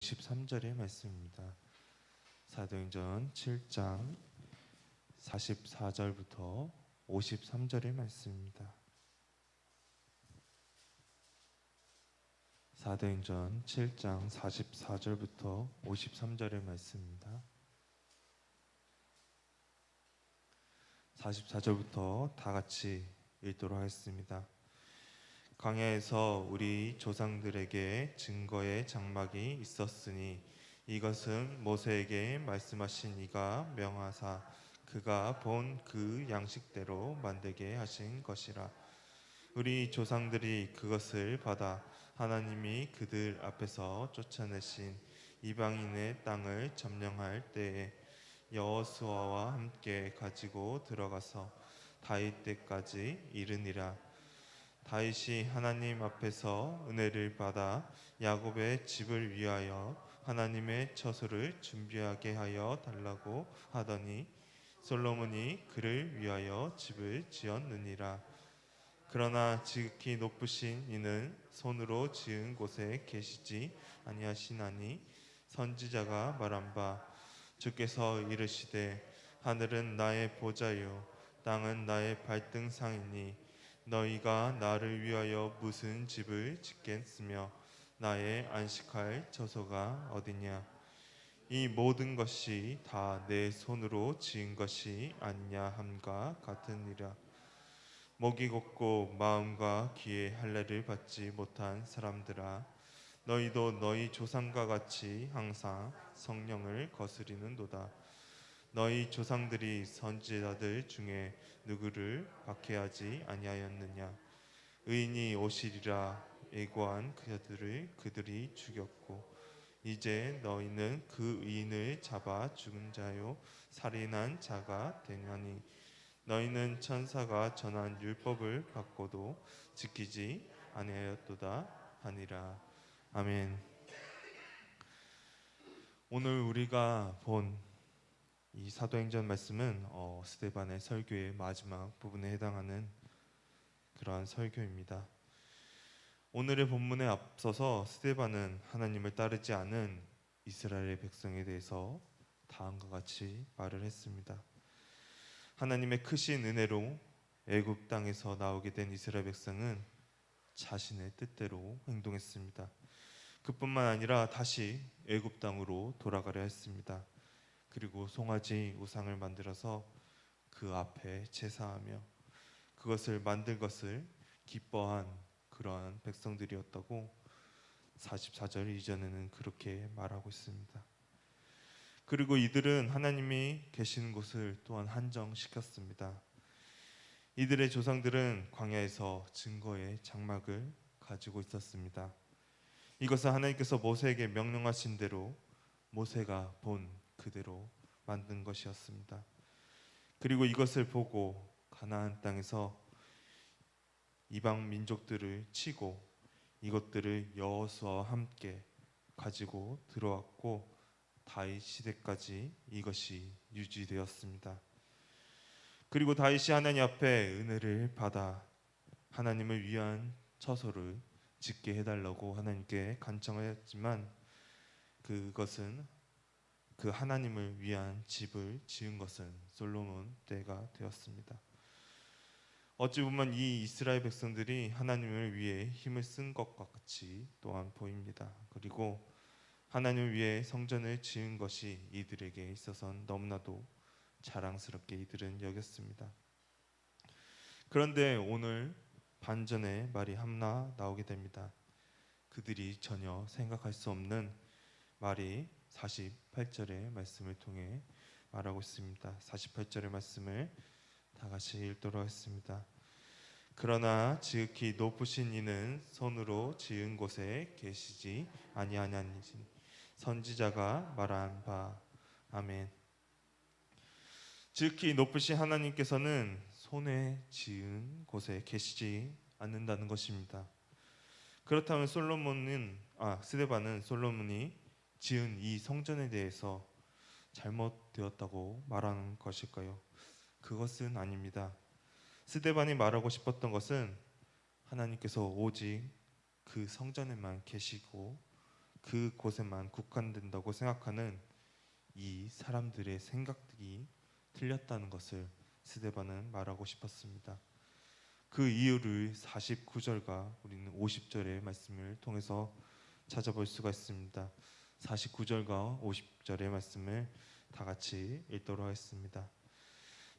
13절의 말씀입니다. 사도행전 7장 44절부터 53절의 말씀입니다. 사도행전 7장 44절부터 53절의 말씀입니다. 44절부터 다 같이 읽도록 하겠습니다. 광야에서 우리 조상들에게 증거의 장막이 있었으니 이것은 모세에게 말씀하신 이가 명하사 그가 본 그 양식대로 만들게 하신 것이라. 우리 조상들이 그것을 받아 하나님이 그들 앞에서 쫓아내신 이방인의 땅을 점령할 때에 여호수아와 함께 가지고 들어가서 다윗 때까지 이르니라. 다윗이 하나님 앞에서 은혜를 받아 야곱의 집을 위하여 하나님의 처소를 준비하게 하여 달라고 하더니 솔로몬이 그를 위하여 집을 지었느니라. 그러나 지극히 높으신 이는 손으로 지은 곳에 계시지 아니하시나니 선지자가 말한 바 주께서 이르시되 하늘은 나의 보좌요 땅은 나의 발등상이니 너희가 나를 위하여 무슨 집을 짓겠으며 나의 안식할 처소가 어디냐. 이 모든 것이 다 내 손으로 지은 것이 아니냐 함과 같으니라. 목이 곧고 마음과 귀에 할례를 받지 못한 사람들아, 너희도 너희 조상과 같이 항상 성령을 거스리는도다. 너희 조상들이 선지자들 중에 누구를 박해하지 아니하였느냐. 의인이 오시리라 예고한 그들이 죽였고 이제 너희는 그 의인을 잡아 죽은 자요 살인한 자가 되냐니. 너희는 천사가 전한 율법을 받고도 지키지 아니하였도다 하니라. 아멘. 오늘 우리가 본 이 사도행전 말씀은 스데반의 설교의 마지막 부분에 해당하는 그러한 설교입니다. 오늘의 본문에 앞서서 스데반은 하나님을 따르지 않은 이스라엘의 백성에 대해서 다음과 같이 말을 했습니다. 하나님의 크신 은혜로 애굽 땅에서 나오게 된 이스라엘 백성은 자신의 뜻대로 행동했습니다. 그뿐만 아니라 다시 애굽 땅으로 돌아가려 했습니다. 그리고 송아지 우상을 만들어서 그 앞에 제사하며 그것을 만든 것을 기뻐한 그러한 백성들이었다고 44절 이전에는 그렇게 말하고 있습니다. 그리고 이들은 하나님이 계시는 곳을 또한 한정시켰습니다. 이들의 조상들은 광야에서 증거의 장막을 가지고 있었습니다. 이것은 하나님께서 모세에게 명령하신 대로 모세가 본 그대로 만든 것이었습니다. 그리고 이것을 보고 가나안 땅에서 이방 민족들을 치고 이것들을 여호수아와 함께 가지고 들어왔고 다윗 시대까지 이것이 유지되었습니다. 그리고 다윗이 하나님 앞에 은혜를 받아 하나님을 위한 처소를 짓게 해달라고 하나님께 간청하였지만 그것은 그 하나님을 위한 집을 지은 것은 솔로몬 때가 되었습니다. 어찌 보면 이 이스라엘 백성들이 하나님을 위해 힘을 쓴 것과 같이 또한 보입니다. 그리고 하나님을 위해 성전을 지은 것이 이들에게 있어서는 너무나도 자랑스럽게 이들은 여겼습니다. 그런데 오늘 반전의 말이 하나 나오게 됩니다. 그들이 전혀 생각할 수 없는 말이 48절의 말씀을 통해 말하고 있습니다. 48절의 말씀을 다 같이 읽도록 하겠습니다. 그러나 지극히 높으신 이는 손으로 지은 곳에 계시지 아니하냐니 선지자가 말한 바. 아멘. 지극히 높으신 하나님께서는 손에 지은 곳에 계시지 않는다는 것입니다. 그렇다면 스데반은 솔로몬이 지은 이 성전에 대해서 잘못되었다고 말하는 것일까요? 그것은 아닙니다. 스데반이 말하고 싶었던 것은 하나님께서 오직 그 성전에만 계시고 그곳에만 국한된다고 생각하는 이 사람들의 생각이 틀렸다는 것을 스데반은 말하고 싶었습니다. 그 이유를 49절과 우리는 50절의 말씀을 통해서 찾아볼 수가 있습니다. 49절과 50절의 말씀을 다 같이 읽도록 하겠습니다.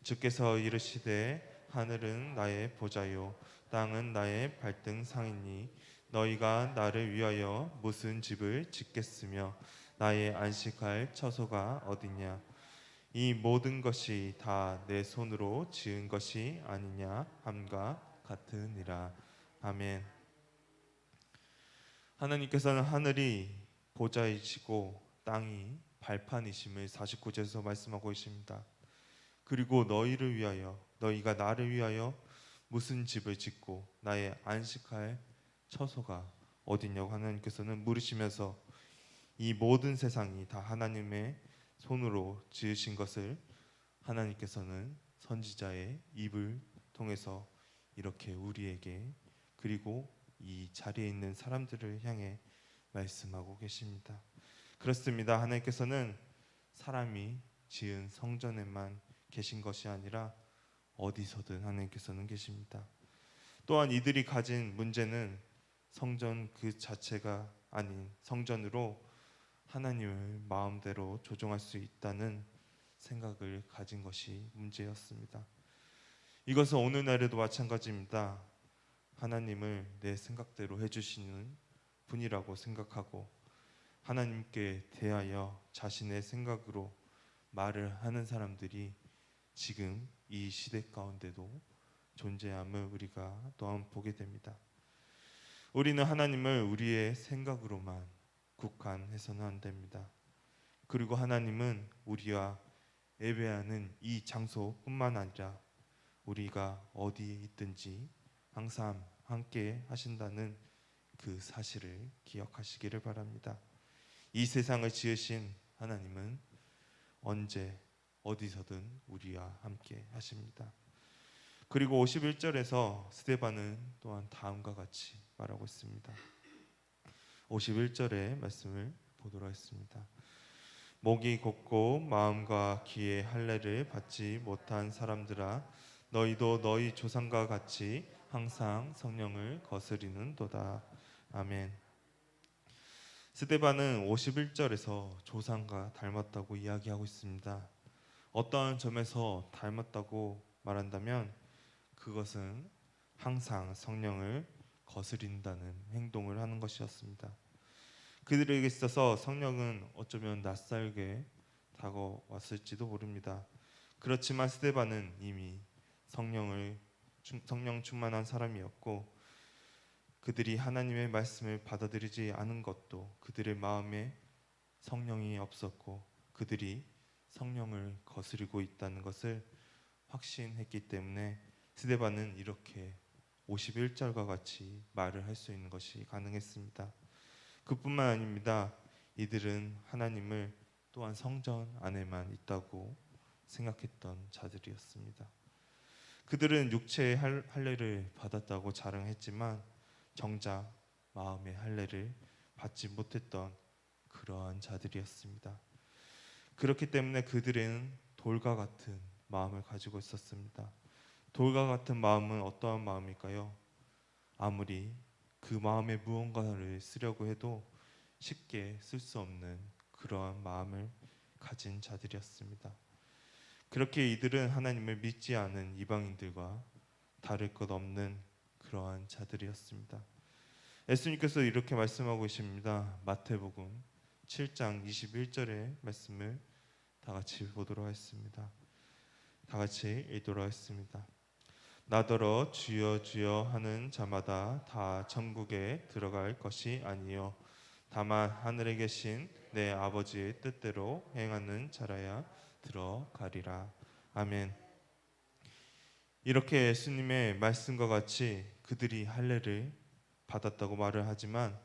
주께서 이르시되 하늘은 나의 보좌요 땅은 나의 발등상이니 너희가 나를 위하여 무슨 집을 짓겠으며 나의 안식할 처소가 어디냐. 이 모든 것이 다 내 손으로 지은 것이 아니냐 함과 같으니라. 아멘. 하나님께서는 하늘이 보좌이시고 땅이 발판이심을 49절에서 말씀하고 계십니다. 그리고 너희를 위하여, 너희가 나를 위하여 무슨 집을 짓고 나의 안식할 처소가 어디냐고 하나님께서는 물으시면서 이 모든 세상이 다 하나님의 손으로 지으신 것을 하나님께서는 선지자의 입을 통해서 이렇게 우리에게 그리고 이 자리에 있는 사람들을 향해 말씀하고 계십니다. 그렇습니다. 하나님께서는 사람이 지은 성전에만 계신 것이 아니라 어디서든 하나님께서는 계십니다. 또한 이들이 가진 문제는 성전 그 자체가 아닌 성전으로 하나님을 마음대로 조종할 수 있다는 생각을 가진 것이 문제였습니다. 이것은 오늘날에도 마찬가지입니다. 하나님을 내 생각대로 해주시는 분이라고 생각하고 하나님께 대하여 자신의 생각으로 말을 하는 사람들이 지금 이 시대 가운데도 존재함을 우리가 또한 보게 됩니다. 우리는 하나님을 우리의 생각으로만 국한해서는 안 됩니다. 그리고 하나님은 우리와 예배하는 이 장소뿐만 아니라 우리가 어디에 있든지 항상 함께 하신다는 그 사실을 기억하시기를 바랍니다. 이 세상을 지으신 하나님은 언제 어디서든 우리와 함께 하십니다. 그리고 51절에서 스데반은 또한 다음과 같이 말하고 있습니다. 51절의 말씀을 보도록 하겠습니다. 목이 곧고 마음과 귀의 할례를 받지 못한 사람들아 너희도 너희 조상과 같이 항상 성령을 거스리는도다. 아멘. 스데반은 51절에서 조상과 닮았다고 이야기하고 있습니다. 어떠한 점에서 닮았다고 말한다면 그것은 항상 성령을 거스린다는 행동을 하는 것이었습니다. 그들에게 있어서 성령은 어쩌면 낯설게 다가왔을지도 모릅니다. 그렇지만 스데반은 이미 성령 충만한 사람이었고 그들이 하나님의 말씀을 받아들이지 않은 것도 그들의 마음에 성령이 없었고 그들이 성령을 거스리고 있다는 것을 확신했기 때문에 스데반은 이렇게 51절과 같이 말을 할 수 있는 것이 가능했습니다. 그뿐만 아닙니다. 이들은 하나님을 또한 성전 안에만 있다고 생각했던 자들이었습니다. 그들은 육체의 할례를 받았다고 자랑했지만 정작 마음의 할례를 받지 못했던 그러한 자들이었습니다. 그렇기 때문에 그들은 돌과 같은 마음을 가지고 있었습니다. 돌과 같은 마음은 어떠한 마음일까요? 아무리 그 마음에 무언가를 쓰려고 해도 쉽게 쓸 수 없는 그러한 마음을 가진 자들이었습니다. 그렇게 이들은 하나님을 믿지 않은 이방인들과 다를 것 없는 그러한 자들이었습니다. 예수님께서 이렇게 말씀하고 계십니다. 마태복음 7장 21절의 말씀을 다 같이 보도록 하겠습니다. 다 같이 읽도록 하겠습니다. 나더러 주여 주여 하는 자마다 다 천국에 들어갈 것이 아니요 다만 하늘에 계신 내 아버지의 뜻대로 행하는 자라야 들어가리라. 아멘. 이렇게 예수님의 말씀과 같이 그들이 할례를 받았다고 말을 하지만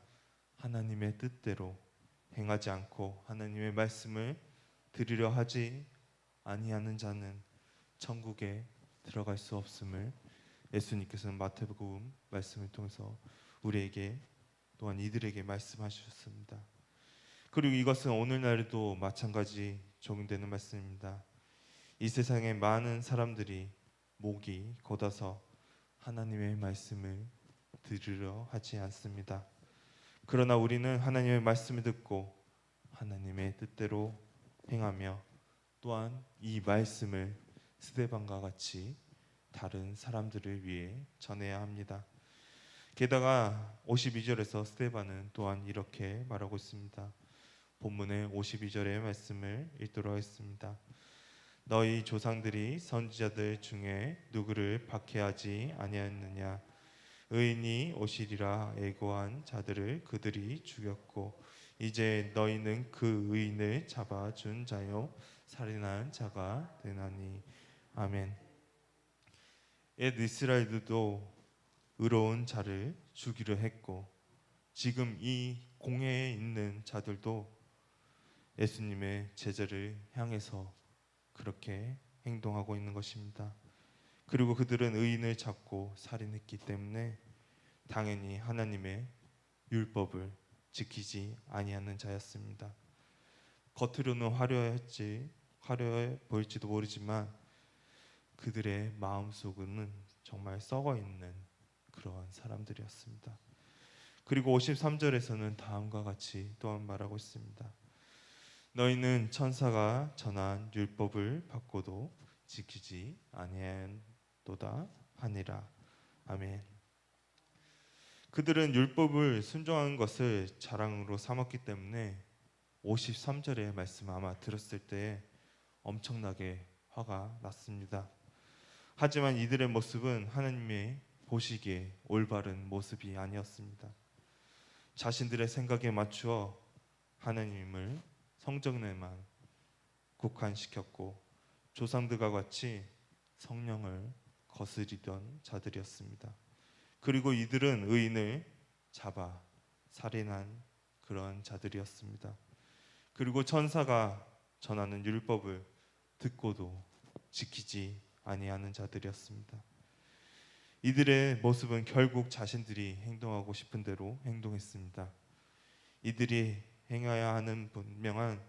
하나님의 뜻대로 행하지 않고 하나님의 말씀을 들으려 하지 아니하는 자는 천국에 들어갈 수 없음을 예수님께서는 마태복음 말씀을 통해서 우리에게 또한 이들에게 말씀하셨습니다. 그리고 이것은 오늘날에도 마찬가지 적용되는 말씀입니다. 이 세상에 많은 사람들이 목이 곧아서 하나님의 말씀을 들으려 하지 않습니다. 그러나 우리는 하나님의 말씀을 듣고 하나님의 뜻대로 행하며 또한 이 말씀을 스데반과 같이 다른 사람들을 위해 전해야 합니다. 게다가 52절에서 스데반은 또한 이렇게 말하고 있습니다. 본문의 52절의 말씀을 읽도록 하겠습니다. 너희 조상들이 선지자들 중에 누구를 박해하지 아니하였느냐? 의인이 오시리라 애고한 자들을 그들이 죽였고 이제 너희는 그 의인을 잡아준 자요 살인한 자가 되나니. 아멘. 옛 이스라엘들도 의로운 자를 죽이려 했고 지금 이 공회에 있는 자들도 예수님의 제자를 향해서 그렇게 행동하고 있는 것입니다. 그리고 그들은 의인을 잡고 살인했기 때문에 당연히 하나님의 율법을 지키지 아니하는 자였습니다. 겉으로는 화려해 보일지도 모르지만 그들의 마음속은 정말 썩어 있는 그러한 사람들이었습니다. 그리고 53절에서는 다음과 같이 또한 말하고 있습니다. 너희는 천사가 전한 율법을 받고도 지키지 아니하였도다 하니라. 아멘. 그들은 율법을 순종하는 것을 자랑으로 삼았기 때문에 53절의 말씀 아마 들었을 때 엄청나게 화가 났습니다. 하지만 이들의 모습은 하나님의 보시기에 올바른 모습이 아니었습니다. 자신들의 생각에 맞추어 하나님을 성전에만 국한시켰고 조상들과 같이 성령을 거스리던 자들이었습니다. 그리고 이들은 의인을 잡아 살인한 그런 자들이었습니다. 그리고 천사가 전하는 율법을 듣고도 지키지 아니하는 자들이었습니다. 이들의 모습은 결국 자신들이 행동하고 싶은 대로 행동했습니다. 이들이 행해야 하는 분명한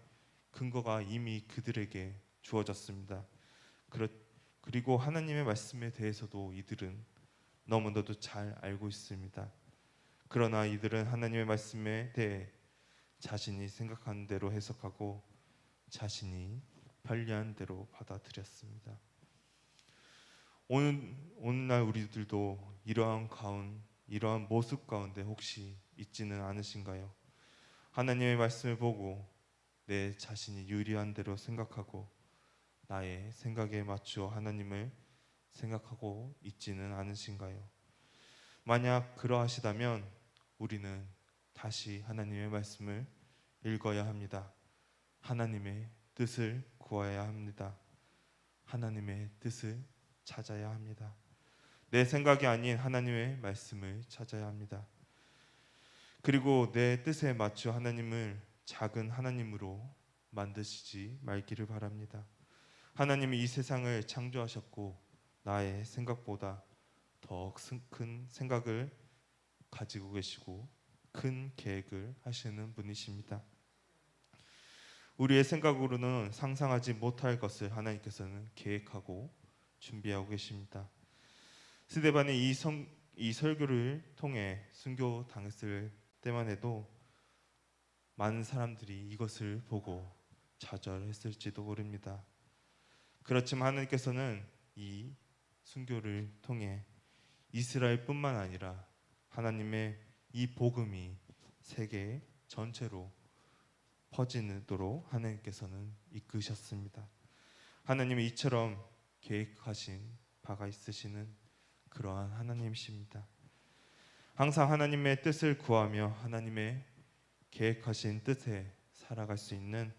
근거가 이미 그들에게 주어졌습니다. 그리고 하나님의 말씀에 대해서도 이들은 너무나도 잘 알고 있습니다. 그러나 이들은 하나님의 말씀에 대해 자신이 생각하는 대로 해석하고 자신이 편리한 대로 받아들였습니다. 오늘날 우리들도 이러한 모습 가운데 혹시 있지는 않으신가요? 하나님의 말씀을 보고 내 자신이 유리한 대로 생각하고 나의 생각에 맞추어 하나님을 생각하고 있지는 않으신가요? 만약 그러하시다면 우리는 다시 하나님의 말씀을 읽어야 합니다. 하나님의 뜻을 구해야 합니다. 하나님의 뜻을 찾아야 합니다. 내 생각이 아닌 하나님의 말씀을 찾아야 합니다. 그리고 내 뜻에 맞춰 하나님을 작은 하나님으로 만드시지 말기를 바랍니다. 하나님이 이 세상을 창조하셨고 나의 생각보다 더 큰 생각을 가지고 계시고 큰 계획을 하시는 분이십니다. 우리의 생각으로는 상상하지 못할 것을 하나님께서는 계획하고 준비하고 계십니다. 스데반이 이 설교를 통해 순교 당했을 때만 해도 많은 사람들이 이것을 보고 좌절했을지도 모릅니다. 그렇지만 하나님께서는 이 순교를 통해 이스라엘뿐만 아니라 하나님의 이 복음이 세계 전체로 퍼지도록 하나님께서는 이끄셨습니다. 하나님이 이처럼 계획하신 바가 있으시는 그러한 하나님이십니다. 항상 하나님의 뜻을 구하며 하나님의 계획하신 뜻에 살아갈 수 있는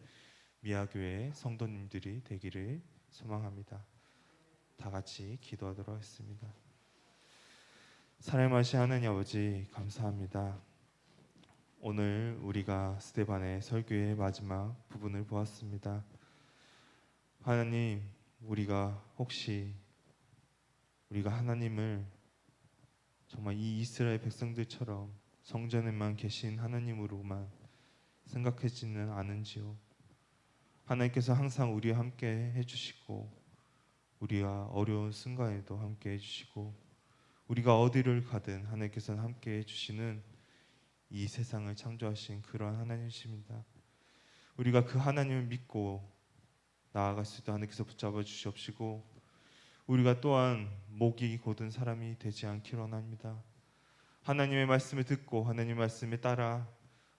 미아교회 성도님들이 되기를 소망합니다. 다 같이 기도하도록 하겠습니다. 사랑하신 하나님 아버지 감사합니다. 오늘 우리가 스데반의 설교의 마지막 부분을 보았습니다. 하나님, 우리가 하나님을 정말 이 이스라엘 백성들처럼 성전에만 계신 하나님으로만 생각하지는 않은지요. 하나님께서 항상 우리와 함께 해주시고 우리가 어려운 순간에도 함께 해주시고 우리가 어디를 가든 하나님께서는 함께 해주시는 이 세상을 창조하신 그러한 하나님이십니다. 우리가 그 하나님을 믿고 나아갈 수 있도록 하나님께서 붙잡아 주시옵시고 우리가 또한 목이 곧은 사람이 되지 않기를 원합니다. 하나님의 말씀을 듣고 하나님의 말씀에 따라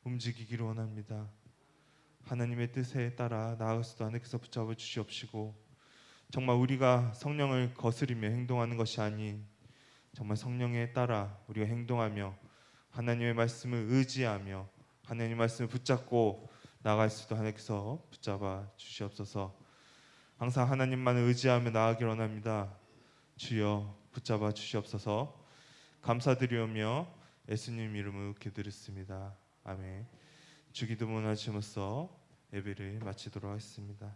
움직이기를 원합니다. 하나님의 뜻에 따라 나아갈 수 있도록 하나님께서 붙잡아 주시옵시고 정말 우리가 성령을 거스리며 행동하는 것이 아닌 정말 성령에 따라 우리가 행동하며 하나님의 말씀을 의지하며 하나님의 말씀을 붙잡고 나아갈 수 있도록 하나님께서 붙잡아 주시옵소서. 항상 하나님만을 의지하며 나아가기를 원합니다. 주여 붙잡아 주시옵소서. 감사드리오며 예수님 이름으로 기도드렸습니다. 아멘. 주기도문 하심으로써 예배를 마치도록 하겠습니다.